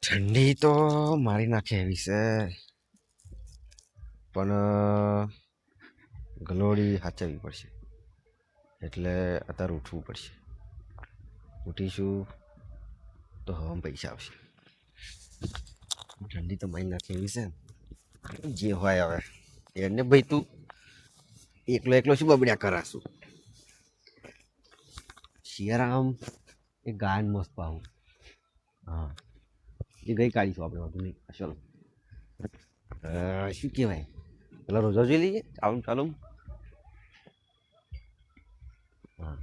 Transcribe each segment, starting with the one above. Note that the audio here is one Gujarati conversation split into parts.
ઠંડી તો મારી નાખે એવી છે, પણ ગલોડી સાચવવી પડશે. એટલે અત્યારે ઉઠવું પડશે. ઉઠીશું તો હવામાં પૈસા આવશે. ઠંડી તો મારી નાખે એવી છે, જે હોય હવે એને ભાઈ તું એકલો એકલો શું બબડ્યા કરાશું. શિયારામ એ ગાયન મસ્ત પાવું. હા, એ ગઈ કાઢીશું આપણે વધુ નહીં. ચલો શું કહેવાય, પેલા રોજા જોઈ લઈએ. ચાલુ ચાલુ. હા,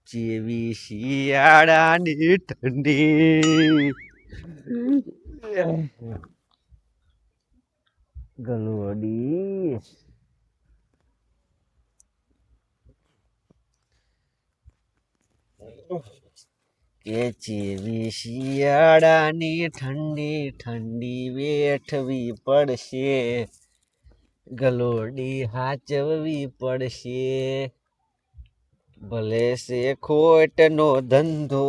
જેવી શિયાળાની ઠંડી ગલોડી કે જેવી શિયાળાની ઠંડી ઠંડી વેઠવી પડશે, ગલોડી હાચવવી પડશે. ભલે છે ખોટનો ધંધો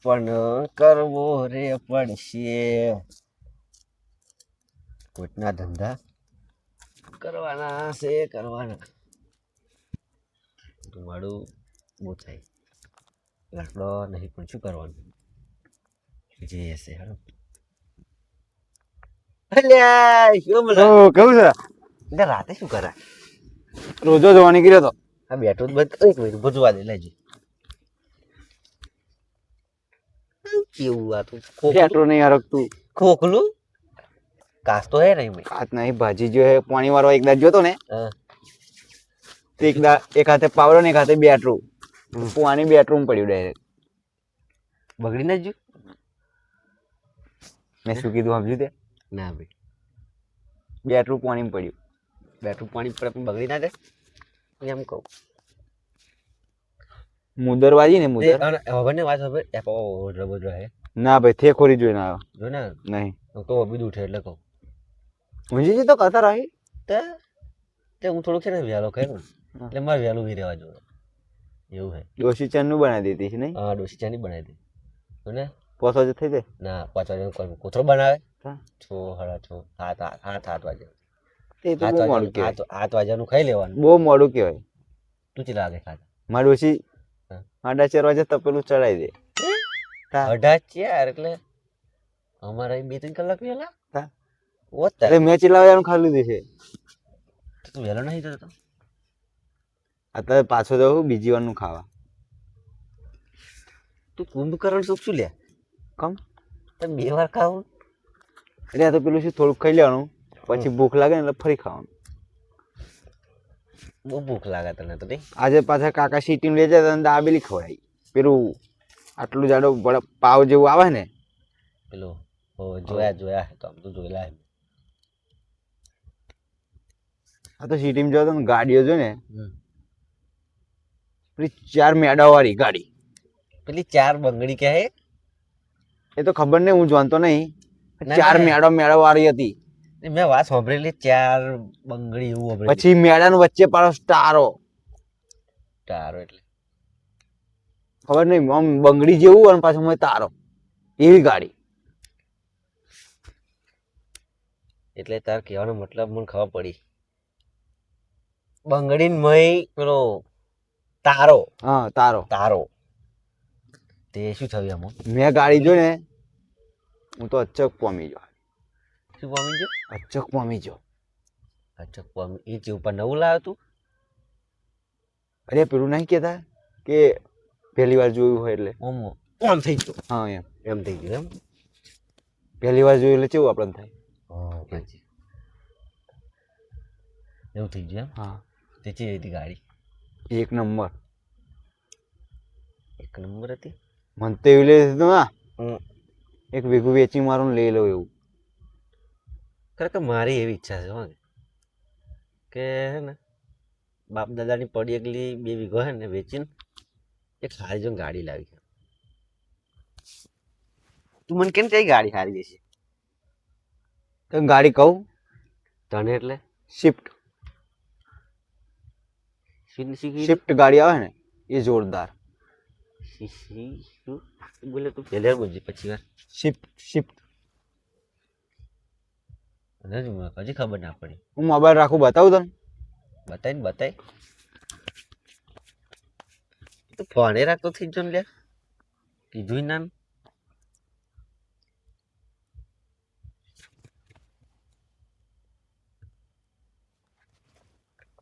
પણ કરવો રે પડશે. ખોટના ધંધા કરવાના છે, કરવાના. મારું બહુ થાય આટલો નહીં, પણ શું કરવાનું, જે હશે. કેવું છે? રાતે શું કરે? રોજો જોવા નીકળ્યો તો. આ બેઠો જ બંધ એક મિનિટ ભજવા દે. લેજે કેવું આ તું એટલું નહીં હરકતું. ખોખલું કાસ તો હે નહીં. કાચ નહીં, ભાજી જો હે. પાણી વાળો એક દાડ જોતો ને, તો એક હાથે પાવડો ને એક હાથે બેટરું. પાણી બેટરૂમ પડ્યું ડાયરેક્ટ. બગડી ના જ મેં શું કીધું સમજ્યું તે? ના ભાઈ, બેટરું પાણી પડ્યું. બેઠું પાણી પર બગડી ના જાય એમ કહું. મુદર વાજી ને મુદર. હવે ને વાત હવે રબો હે ના ભાઈ, થે ખોરી જોઈને આવ્યો. જો ને નહીં તો અબી ઉઠે એટલે કહું. ઊંઝી તો કથા રહી. તે હું થોડુંક છે ને વહેલો ખાઈ એટલે મારે વહેલું બી રહેવા જોડે એવું હે. ડોસી ચા નું બનાવી દીધી છે નહીં? હા, ડોસી ચાની બનાવી દે ને. પોસો જ થઈ જાય. ના, 5 વાગે કોથળો બનાવે. હા. 6, 7:30, 7 વાગે. તે તો બહુ મોડું કહેવાય. 8 વાગ્યાનું ખાઈ લેવાનું. બહુ મોડું કહેવાય. તું ચી લાગે ખાતા? મારી ડોસી 4:30 વાગે તપેલું ચડાવી દે. 4:30 એટલે અમારે 2-3 કલાક વહેલા. અરે મેં ચેલા વાગ્યાનું ખાઈ લીધું છે. તું વહેલો નહીં જતો? અત્યારે પાછો જવું બીજી વારનું ખાવા. તું કુંભકરણ શું લે? કમ તમે 2 વાર ખાવું? એટલે આ તો પેલું શું થોડુંક ખાઈ લેવાનું, પછી ભૂખ લાગે ને એટલે ફરી ખાવાનું. બહુ ભૂખ લાગે તને તો નહીં? આજે પાછા કાકા સિટી લઈ જાય તો દાબેલી ખવડાવી. પેલું આટલું જાડો પાવ જેવું આવે ને પેલું. જોયા તો આમ તો જોયેલા. આ તો સિટીમાં જો ને ગાડીઓ જો ને, પેલી 4 મેડા વાળી ગાડી. પેલી 4 બંગડી કે હે? એ તો ખબર નહીં, હું જાણતો નહીં. 4 મેડા વાળી હતી. મેં વાત સાંભળેલી 4 બંગડી એવું. પછી મેડાનું વચ્ચે પાડો સ્ટારો એટલે ખબર નહીં, આમ બંગડી જેવું અને પાછું તારો એવી ગાડી. એટલે તાર કહેવાનો મતલબ મને ખબર પડી. બંગડી મય પેલો તારો. હા, તારો. તે શું થયું આમાં? મેં ગાડી જોઈ ને, હું તો અચક પામી ગયો. શું પામી ગયો? અચક પામી ગયો. અચક પામી. એ જે ઉપર નવું લાવ્યો તું? અરે પેલું નહીં કહેતા કે પહેલી વાર જોયું હોય એટલે આમ થઈ ગયું. હા, એમ થઈ ગયું. એમ પહેલી વાર જોયું એટલે કેવું આપણને થાય? એવું થઈ ગયું. હા. તે ચેવી હતી ગાડી? 1 નંબર. 1 નંબર હતી. મને તો એવી લઈ દીધું ના, એક વીઘું વેચી મારું લઈ લઉં એવું. ખરેખર મારી એવી ઈચ્છા છે કે હે ને બાપ દાદાની પડી એકલી 2 વીઘો હે ને વેચીને એક સારી જો ગાડી લાવી. તું મને કેમ કઈ ગાડી સારી દેશે? તો ગાડી કહું તને? એટલે સ્વિફ્ટ. સ્વિફ્ટ ગાડી આવે ને એ જોરદાર. શું બોલે તું પહેલા બોલજે પછી વાર સ્વિફ્ટ હજી ખબર ના પડી. હું મોબાઈલ રાખું બતાવું તને. બતાય તો ફોને રાખતો થઈ જો ને લે કીધું ના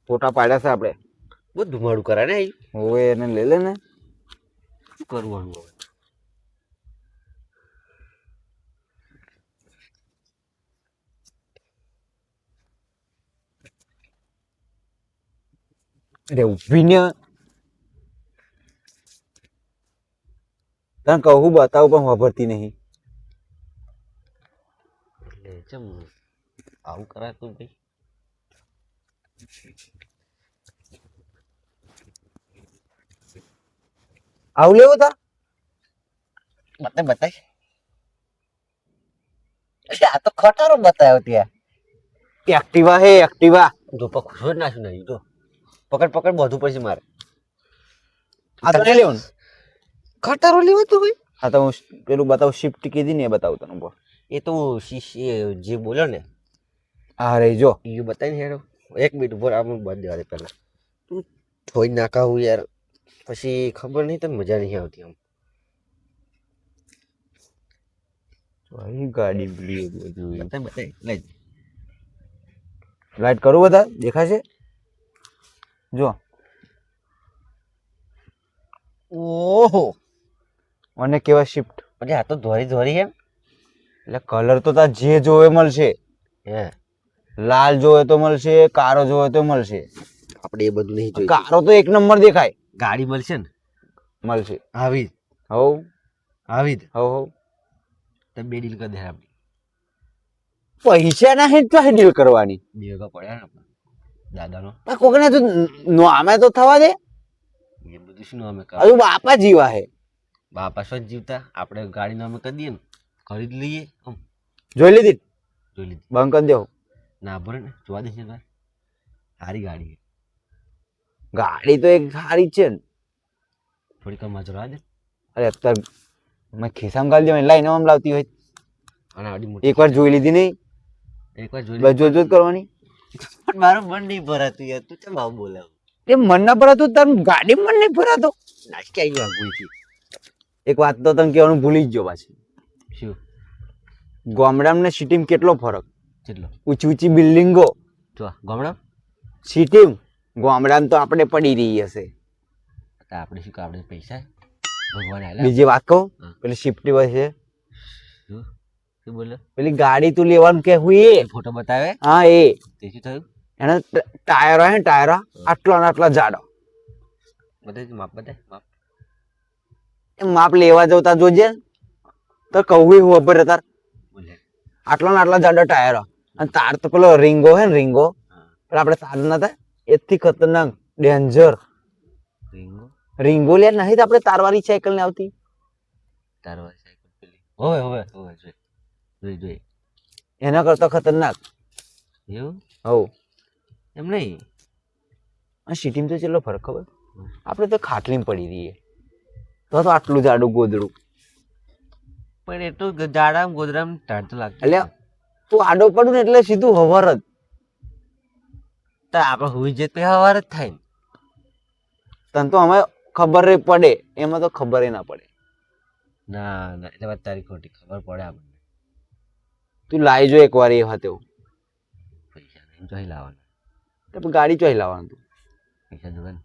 ફોટા પાડ્યા છે આપણે. બહુ ધુમાડું કરા ને હવે એને લઈ લે ને. શું કરવાનું હવે અરે ઉભી ને તને કહું બતાવું પણ વાપરતી નહીં. એટલે ચમ આવું કરાતું ભાઈ. આવું લેવું તા બતાય આ તો ખટારો બતાવ્યો ત્યાં. એક્ટિવા હે એક્ટિવા. જો પકડો નાખ્યું નહીં તો પકડ બધું પછી મારે. આ તો નહીં લેવાનું. ખટારો લેવો તો ભાઈ. હા તો હું પેલું બતાવું શિફ્ટ કીધી ને એ બતાવું તને ઉભો. એ તો જે બોલ્યો ને હા રે જો એ બતાવીને હેડો. એક મિનિટ ઉપર આપણે બંધ દેવા દે પહેલા. તું થોડી નાખાવું યાર પછી ખબર નહીં તને મજા નહીં આવતી આમ. ગાડી બધું બતાય લઈ લાઈટ કરું બધા દેખાશે જો. ઓહો મને કેવા શિફ્ટ એટલે આ તો ધોરી એમ. એટલે કલર તો તાર જે જોવે મળશે. હે લાલ જોવે તો મળશે, કાળો જોવે તો મળશે. આપણે એ બધું નહીં જોયું. કાળો તો એક નંબર દેખાય. ગાડી મળશે ને મળશે. આવી હવ તો બે ડીલ કરી દે આપણી. પૈસા ના હે તો ડીલ કરવાની. બે વાગ્યા પડ્યા ને આપણે દાદાનો. કોકને તો આમે તો થવા દે. એ બધું શું અમે હજુ બાપા જીવા હે. બાપા શું જીવતા આપણે ગાડીનો અમે કરી દઈએ ને ખરીદ લઈએ. આમ જોઈ લીધી બંધ કરી દેવું. ના ભરે ને જોવા દે છે સારી ગાડી. ગાડી તો એક સારી જ છે ને. થોડી કમ જોવા દે. અરે અત્યારે મેં ખિસ્સામાં ગાલી દેવાની લાઈને આમ લાવતી હોય. અને આડી મોટી એકવાર જોઈ લીધી નહીં. એકવાર જોઈ બસ જોઈ કરવાની. પણ મારું મન નહીં ભરાતું યાર. તું કેમ આવું બોલાવ. એ મન ના ભરાતું તારું ગાડી મન નહીં ભરાતો. નાખી આવી આગુથી. એક વાત તો તને કહેવાનું ભૂલી જ ગયો પાછી. શું ગામડામાં ને સિટીમાં કેટલો ફરક. કેટલો ઊંચી બિલ્ડિંગો જો ગામડા સિટીમાં. ગામડામાં તો આપણે પડી રહી હશે. આપણે શું આપણે પૈસા ભગવાન આલ્યા. બીજી વાત કહું પેલી શિફ્ટી હોય છે શું બોલે પેલી ગાડી તું લેવાનું કે હું એ ફોટો બતાવે. હા એ તે શું થયું એના ટાયરો હે ટાયરો આટલા ને આટલા જાડો. બતાય માપ બતાય માપ. એ માપ લેવા જતા જોજે તો કહું હું ખબર તાર. બોલે આટલા ને આટલા જાડો ટાયરો અને તાર તો પેલો રીંગો હે ને રીંગો પેલા આપણે સાધન હતા એથી ખતરનાક ડેન્જર રીંગો લે નહીં તો આપણે તારવાળી સાયકલ ને આવતી. તારવાળી સાયકલ પેલી હવે જોઈ એના કરતા ખતરનાક. એવું હવ એમ નહીં. અને સિટીમાં તો કેટલો ફરક ખબર. આપણે તો ખાટલીમાં પડી રહીએ તો આટલું જાડું ગોદડું. પણ એટલું જાડામ ગોદરામ ટાઢ તો લાગતું. એટલે તું આડો પડું ને એટલે સીધું હવાર જ. તો આપણે હુઈ જઈએ તો હવાર જ થાય ને. તને તો અમે ખબર પડે એમાં તો ખબર ના પડે. ના એટલે વાત તારી ખોટી. ખબર પડે આપણને. તું લાવી જો એકવાર એ હતો પૈસા નહીં ચોઈ લાવવાના. તો ગાડી ચોઈ લાવવાનું તું પૈસા જોવાનું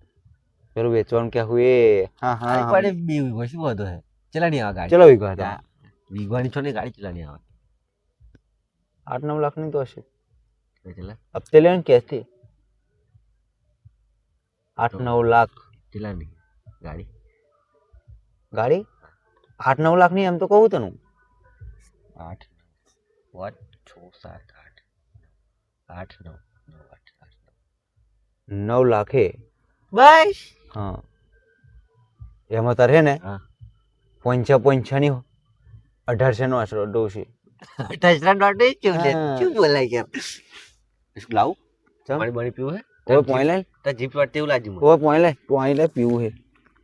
પેલું વેચવાનું કે હું એ હા હા પડે. બે વીઘો શું વધુ હે. ચલા નહીં આવે ગાડી. ચલો વીઘો હતા વીઘવાની છો ને ગાડી ચલા નહીં આવે. 8-9 લાખ ની તો હશે. ચલા હપ્તે લેવાનું કેશ થી 8-9 લાખ. ચલા નહીં ગાડી 8-9 લાખ ની એમ તો કહું તને. 8 9 6 7 8 8 9 9 લાખ હે બસ. હા એમાં તારે ને હા પોંછા ની 1800 નો આશરો ડોસી. ટચરા નોટ શું હા. બોલાય કે શું લાવું ચમ? પાણી પાણી પીવું હે હવે પોઈ લે તો જીપ વાટતી એવું લાગ્યું મને. હવે પોઈ લે પીવું હે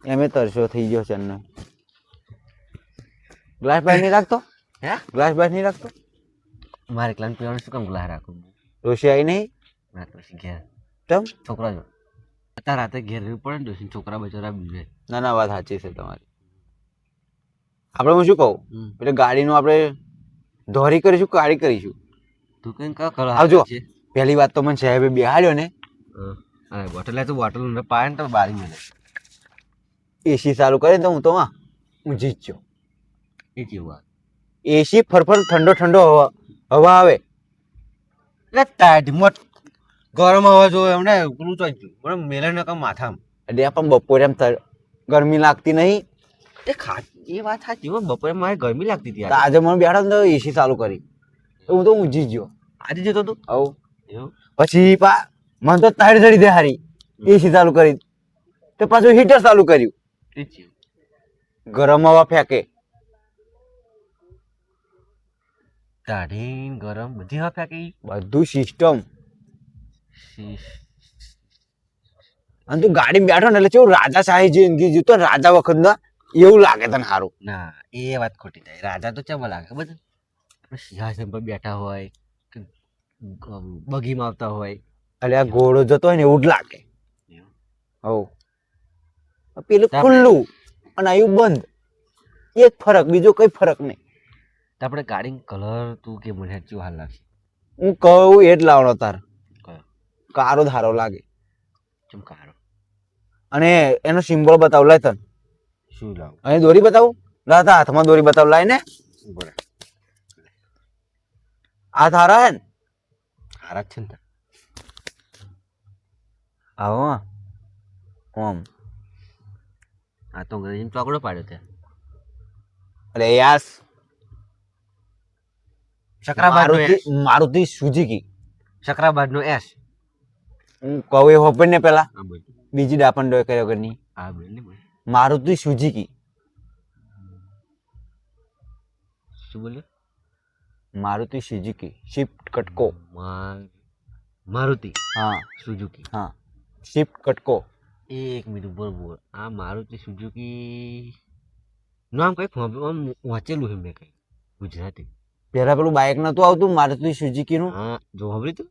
એમે તરસો થઈ ગયો છે ને ગ્લાસ બાર નહીં રાખતો હે ગ્લાસ બાર નહીં રાખતો મારે એકલાને પીવાનું શું કામ ગ્લાસ રાખું રોશી આવી નહીં ના તો પછી ઘેર તમ છોકરા જો અત્યારે રાતે ઘેર રહેવું પડે ને ડોશી છોકરા બચારા બીજે. ના ના વાત સાચી છે તમારી આપણે હું શું કહું એટલે ગાડીનું આપણે ધોરી કરીશું કાળી કરીશું તું કઈ કા કરો આવજો. પહેલી વાત તો મને સાહેબે બેહાડ્યો ને હા બોટલ લે તો બોટલ અંદર પાય ને તો બારી મળે એસી ચાલુ કરે ને તો હું તો હું જીત ગયો એ કેવું વાત એસી ફરફર ઠંડો ઠંડો હવા આવે એટલે ટાઈટ મોટ ગરમ હવા જો એમને પેલું તો મને મેલે ને કામ માથામાં એટલે પણ બપોરે એમ ગરમી લાગતી નહીં એ ખા એ વાત સાચી હો બપોરે મારે ગરમી લાગતી હતી તો આજે મને બેઠા ને તો એસી ચાલુ કરી તો હું તો ઊંઘી જ ગયો આજે જતો તું આવું એવું પછી મને તો તાળી ચડી દે હારી એસી ચાલુ કરી તો પાછું હીટર ચાલુ કર્યું એ જ ગરમ હવા ફેંકે કાઢીને ગરમ બધી હવા ફેંકી બધું સિસ્ટમ અને તું ગાડી બેઠો ને એટલે કેવું રાજાશાહી જિંદગી જીવતો ને રાજા વખત ના એવું લાગે તને સારું ના એ વાત ખોટી થાય રાજા તો ચેમાં લાગે ખબર છે આપણે સિંહાસન પર બેઠા હોય કે બગીમાં આવતા હોય એટલે આ ઘોડો જતો હોય ને એવું જ લાગે એવું. હવ પેલું ખુલ્લું અને આયું બંધ એક ફરક બીજો કઈ ફરક નહીં તો આપણે ગાડી કલર તું કે મને સાચું હાલ લાગશે હું કહું એ જ લાવવાનો તાર કયો કારો ધારો લાગે ચમ કારો અને એનો સિમ્બોલ બતાવ લાય તને શું લાવું અહીં દોરી બતાવું લાતા હાથમાં દોરી બતાવ લાય ને બરાબર હાથ હારા હે ને હારા જ છે ને આવો ઓમ આ તો અંગ્રેજીમાં ચોકડો પાડ્યો ત્યાં અરે યાસ ચક્રાબાદ મારુતિ સુઝુકી ચક્રાબાદ નો એસ હું કહું એ હોપર ને પેલા આ બોલ બીજી ડાપણ ડોય કર્યો કરની આ બોલ ને બોલ મારુતિ સુઝુકી શું બોલ્યો મારુતિ સુઝુકી શિફ્ટ કટકો મારુતિ હા સુઝુકી હા શિફ્ટ કટકો એક મિનિટ બરોબર આ મારુતિ સુઝુકી નામ કઈ આમ વાંચેલું છે મેં કઈ ગુજરાતી પેલા પેલું બાઇક નતું આવતું મારુતિ સુઝુકી નું હા જો સાંભળ્યું તું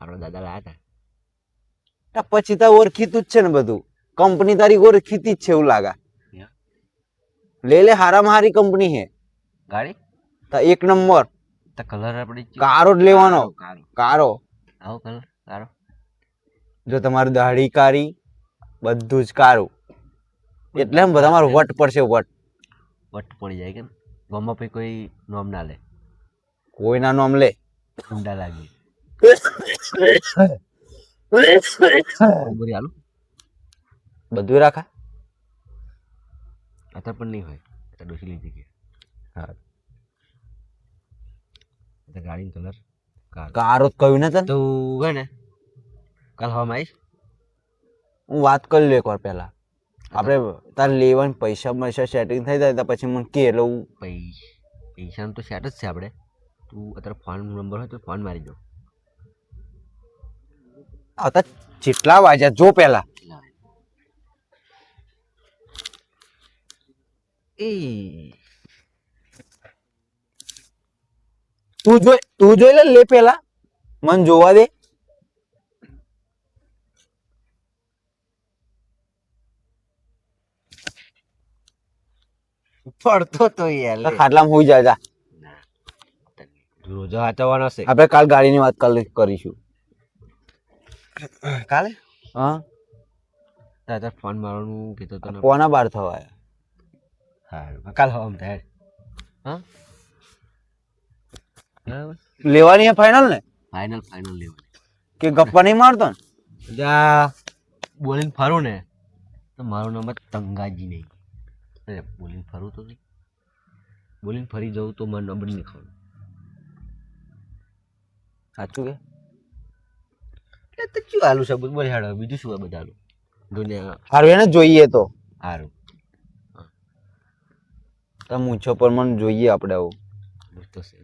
આપણા દાદા લાયા હતા પછી તો ઓળખીતું જ છે ને બધું કંપની તારી ઓળખીતી જ છે એવું લાગે લે લે હારામાં હારી કંપની છે ગાડી તો એક નંબર તો કલર આપણે કારો જ લેવાનો કારો કારો આવો કલર કારો જો તમારી દાઢી કારી બધું જ કારું એટલે એમ બધા મારું વટ પડશે વટ વટ પડી જાય કે ગમમાં પછી કોઈ નોમ ના લે કોઈના નામ લે ઊંડા લાગી બરી હાલું બધું રાખા અત્યારે પણ નહીં હોય અત્યારે ડોસી લીધી કે હા ગાડી કલર કાર કારો જ કહ્યું ને તને તો હે ને કાલ હવામાં આવીશ હું વાત કરી લે એકવાર પહેલા આપણે તારે લેવાનું પૈસા સેટિંગ થઈ જાય તો પછી મને કે એટલે હું પૈસાનું તો સેટ જ છે આપણે તું અત્યારે ફોન નંબર હોય તો ફોન મારી દો આવતા જેટલા વાગ્યા જો પહેલા એ તું જોઈ લે પહેલા મને જોવા દે પડતો તો યાર ખાટલામાં હોઈ જાય જા. રોજો હાચવવાનો છે આપણે કાલ ગાડીની વાત કરીશું કાલે હા તારે ફોન મારવાનું કીધું તને કોના બાર થવા હા કાલ હવામાં થાય હા બરાબર લેવાની ફાઈનલ ને ફાઇનલ લેવાની કે ગપ્પા નહીં મારતો ને જ્યાં બોલીને ફરું ને તો મારું નામ જ તંગાજી નહીં અરે બોલીને ફરું તો નહીં બોલીને ફરી જવું તો મારું નંબર નહીં ખાવું સાચું કે એટલે તો શું હાલું છે બોલ હેડો બીજું શું બધા હાલું દુનિયા સારું એને જોઈએ તો સારું તમે મૂછો પર મને જોઈએ આપણે આવું તો છે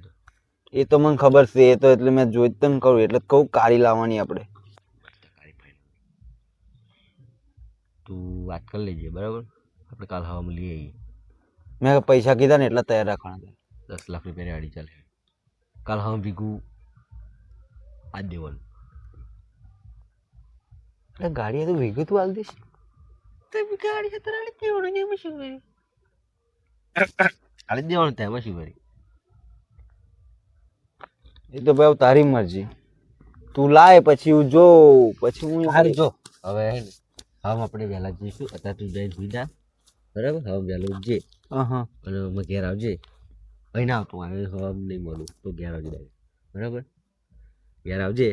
એ તો મને ખબર છે એ તો એટલે મેં જોઈ તને કરું એટલે કહું કાળી લાવવાની આપણે તું વાત કરી લેજે બરાબર, આપણે કાલ હવામાં લઈ આવીએ. મેં પૈસા કીધા ને એટલા તૈયાર રાખવાના. 10 લાખ રૂપિયાની ગાડી ચાલે, કાલ હવા ભીગું આજ દેવાનું. એટલે ગાડી તો ભેગું તું હાલ દઈશ. ગાડી અત્યારે દેવાનું એમાં શું કરી, હાલી દેવાનું તેમાં શું કરી. એ તો ભાઈ તારી મરજી, તું લાય પછી હું જો પછી હું હારી જો હવે હે ને હમ આપણે વહેલા જઈશું. અત્યારે તું જઈને સુઈ જા બરાબર, હવે વહેલું ઉઠજે હા અને અમે ઘેર આવજે. અહીં ના આવતું હવે હવા નહીં મળું તો ઘેર આવજે ડાયરેક્ટ બરાબર. ઘેર આવજે,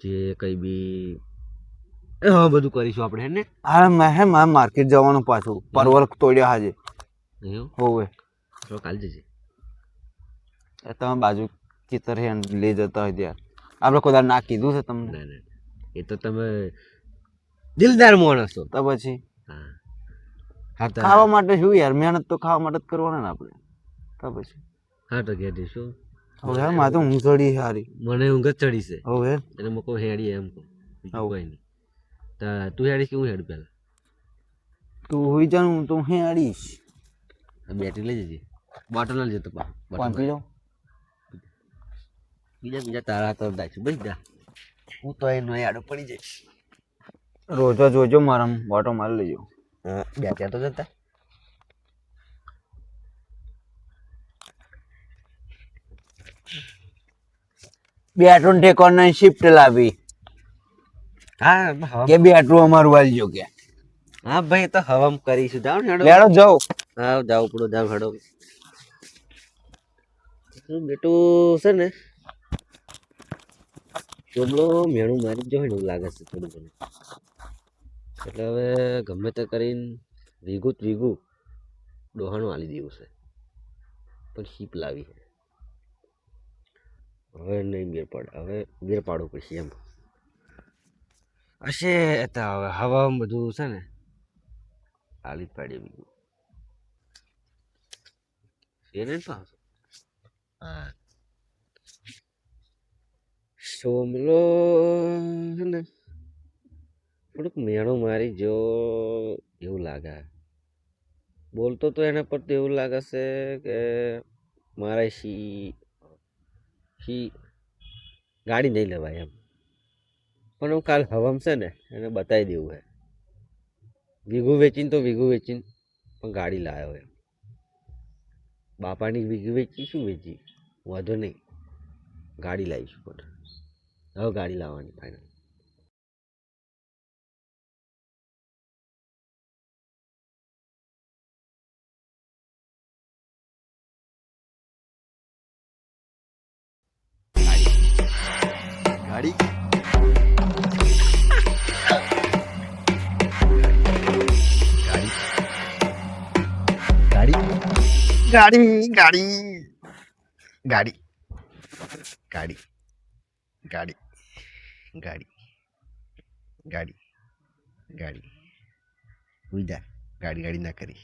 જે કંઈ બી હા બધું કરીશું આપણે હે ને. હા મેં હે મારે માર્કેટ જવાનું પાછું, પરવર તોડ્યા હાજે. એવું હોવે તો કાલ જજે. તમે બાજુ ચિત્ર હે લઈ જતા હોય ત્યાં આપણે કોઈ દાડો ના કીધું છે તમને? ના ના એ તો તમે દિલદાર માણસ છો. તો પછી હા હા તો ખાવા માટે શું યાર, મહેનત તો ખાવા માટે જ કરવાના ને આપણે. તો પછી હા તો ઘેર જઈશું. હવે યાર મારે તો ઊંઘ ચડી સારી. મને ઊંઘ જ ચડી છે હવે એટલે મેં કોઈ હેડી એમ કહું, બીજું હવ. કોઈ નહીં. તું હેડી કે હું હેડું પહેલાં? તું હોઈ જાઉં તો હું અડીશ. બેટરી લઈ જજે, બોટલ લઈ જતો પા કોણ પી જાઉં? બીજા તારા હાથ દાખશું બસ જા, હું તો એનો આડો પડી જઈશ. રોજો જોજો મારા બોટો મારી લેજો. હા બે ત્યાં તો જતા. બેટરૂમ ઠેકોને શિફ્ટ લાવી હા હા કે બેટરૂમ અમારું વાલજો કે. હા ભાઈ તો હવામ કરીશું. જાઓ ને હેડો. લેડો જાઉં. હા જાવ પડો જાવ હેડો. બેટું છે ને ચોબલો મેણું મારી જ જો ને એવું લાગે છે થોડું ઘણું. એટલે હવે ગમે તે કરીને વીઘું ડોહાણું આલી દેવું છે, પણ શીપ લાવી છે. હવે નહીં મેળ પડે, હવે મેળ પાડવું પડશે એમ હશે. તો હવે હવા બધું છે ને આલી જ પાડીએ બીજું એને પાછું. હા સોમલો છે ને થોડુંક મેણું મારી જો એવું લાગે. બોલતો તો એના પર તો એવું લાગે છે કે મારે શી ગાડી નહીં લેવાય એમ. પણ હું કાલ હવામ છે ને એને બતાવી દેવું હે. વીઘું વેચીને તો વીઘું વેચીને પણ ગાડી લાવ્યો એમ. બાપાની વીઘું વેચી શું વેચી વાંધો નહીં, ગાડી લાવીશું. પણ હવે ગાડી લાવવાની ફાઇનલ. ગાડી ગાડી ગાડી ગાડી ગાડી ગાડી ગાડી ગાડી ગાડી ગાડી ઉઈ જા. ગાડી ના કરી